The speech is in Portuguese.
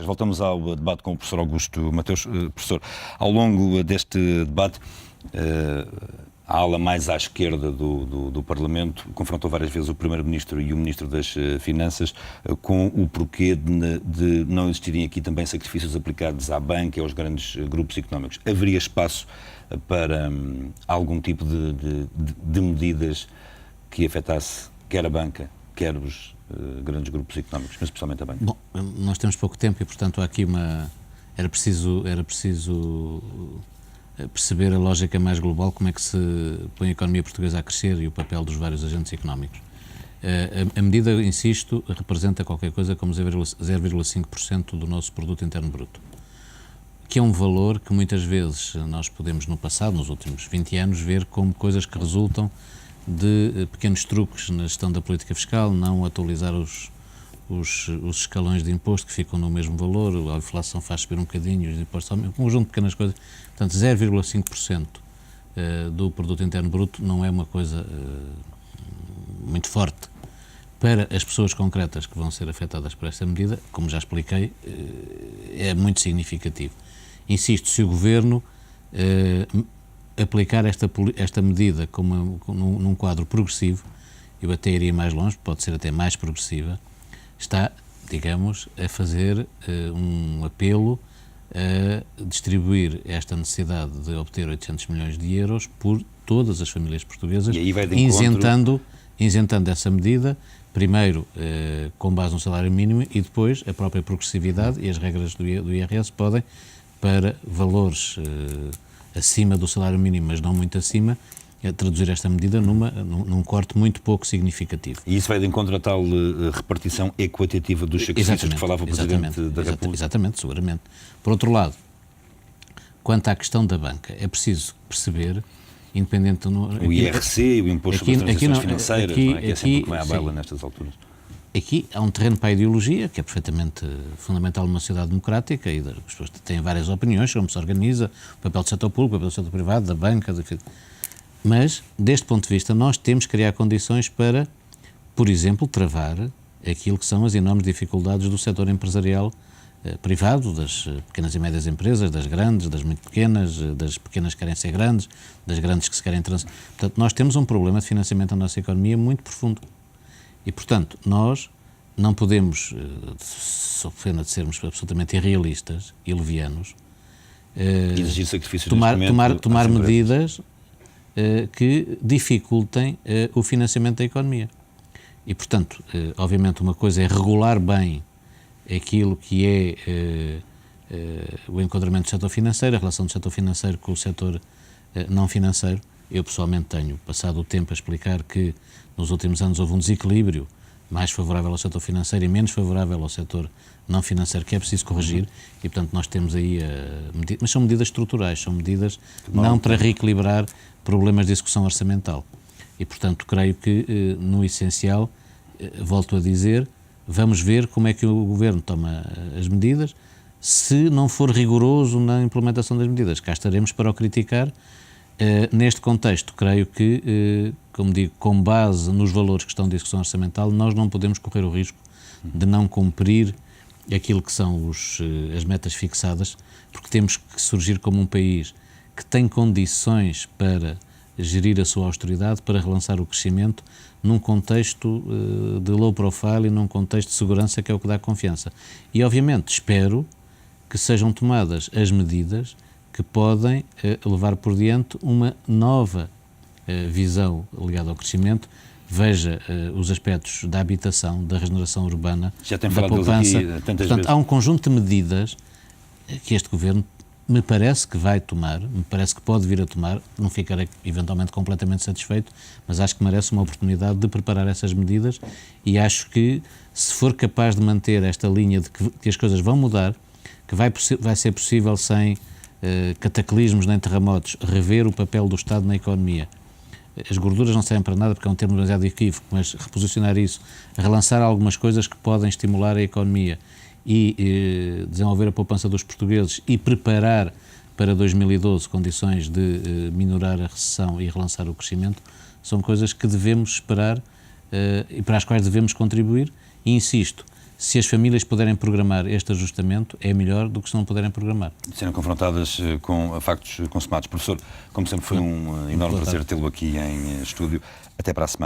Voltamos ao debate com o professor Augusto Mateus. Professor, ao longo deste debate, a ala mais à esquerda do Parlamento confrontou várias vezes o Primeiro-Ministro e o Ministro das Finanças com o porquê de não existirem aqui também sacrifícios aplicados à banca e aos grandes grupos económicos. Haveria espaço para algum tipo de medidas que afetasse quer a banca, quer os grandes grupos económicos, mas especialmente a banca? Bom, nós temos pouco tempo e, portanto, há aqui era preciso perceber a lógica mais global, como é que se põe a economia portuguesa a crescer e o papel dos vários agentes económicos. A medida, insisto, representa qualquer coisa como 0,5% do nosso produto interno bruto, que é um valor que muitas vezes nós podemos, no passado, nos últimos 20 anos, ver como coisas que resultam de pequenos truques na gestão da política fiscal, não atualizar os escalões de imposto que ficam no mesmo valor, a inflação faz subir um bocadinho, os impostos aumentam, um conjunto de pequenas coisas. Portanto, 0,5% do produto interno bruto não é uma coisa muito forte para as pessoas concretas que vão ser afetadas por esta medida. Como já expliquei, é muito significativo. Insisto, se o Governo aplicar esta medida num quadro progressivo, eu até iria mais longe, pode ser até mais progressiva, está, digamos, a fazer um apelo a distribuir esta necessidade de obter 800 milhões de euros por todas as famílias portuguesas, isentando essa medida, primeiro com base no salário mínimo e depois a própria progressividade e as regras do IRS podem, para valores acima do salário mínimo, mas não muito acima, traduzir esta medida num corte muito pouco significativo. E isso vai de encontro a tal repartição equitativa dos sacrifícios que falava o Presidente da República? Exatamente, seguramente. Por outro lado, quanto à questão da banca, é preciso perceber, independente... O IRC e o Imposto sobre as Transações Financeiras, que é sempre o que vai à baila nestas alturas. Aqui há um terreno para a ideologia, que é perfeitamente fundamental numa sociedade democrática, e as pessoas têm várias opiniões, como se organiza, o papel do setor público, o papel do setor privado, da banca, mas, deste ponto de vista, nós temos que criar condições para, por exemplo, travar aquilo que são as enormes dificuldades do setor empresarial privado, das pequenas e médias empresas, das grandes, das muito pequenas, das pequenas que querem ser grandes, das grandes que se querem Portanto, nós temos um problema de financiamento da nossa economia muito profundo. E, portanto, nós não podemos, sob pena de sermos absolutamente irrealistas e levianos, exigir sacrifícios tomar medidas que dificultem o financiamento da economia. E, portanto, obviamente uma coisa é regular bem aquilo que é o enquadramento do setor financeiro, a relação do setor financeiro com o setor não financeiro. Eu, pessoalmente, tenho passado o tempo a explicar que nos últimos anos houve um desequilíbrio mais favorável ao setor financeiro e menos favorável ao setor não financeiro, que é preciso corrigir, e, portanto, nós temos aí mas são medidas estruturais, são medidas não para reequilibrar problemas de execução orçamental. E, portanto, creio que, no essencial, volto a dizer, vamos ver como é que o Governo toma as medidas. Se não for rigoroso na implementação das medidas, cá estaremos para o criticar. Neste contexto, creio que, como digo, com base nos valores que estão de execução orçamental, nós não podemos correr o risco de não cumprir aquilo que são as metas fixadas, porque temos que surgir como um país que tem condições para gerir a sua austeridade, para relançar o crescimento, num contexto de low profile e num contexto de segurança, que é o que dá confiança. E, obviamente, espero que sejam tomadas as medidas que podem levar por diante uma nova visão ligada ao crescimento. Veja os aspectos da habitação, da regeneração urbana, da poupança. Portanto, há um conjunto de medidas que este Governo me parece que vai tomar, me parece que pode vir a tomar, não ficarei eventualmente completamente satisfeito, mas acho que merece uma oportunidade de preparar essas medidas, e acho que, se for capaz de manter esta linha de que as coisas vão mudar, que vai ser possível, sem cataclismos nem terremotos, rever o papel do Estado na economia. As gorduras não servem para nada, porque é um termo demasiado equívoco, mas reposicionar isso, relançar algumas coisas que podem estimular a economia e desenvolver a poupança dos portugueses e preparar para 2012 condições de minorar a recessão e relançar o crescimento, são coisas que devemos esperar e para as quais devemos contribuir. E insisto, se as famílias puderem programar este ajustamento, é melhor do que se não puderem programar. Serem confrontadas com factos consumados. Professor, como sempre, foi um enorme prazer tê-lo aqui em estúdio. Até para a semana.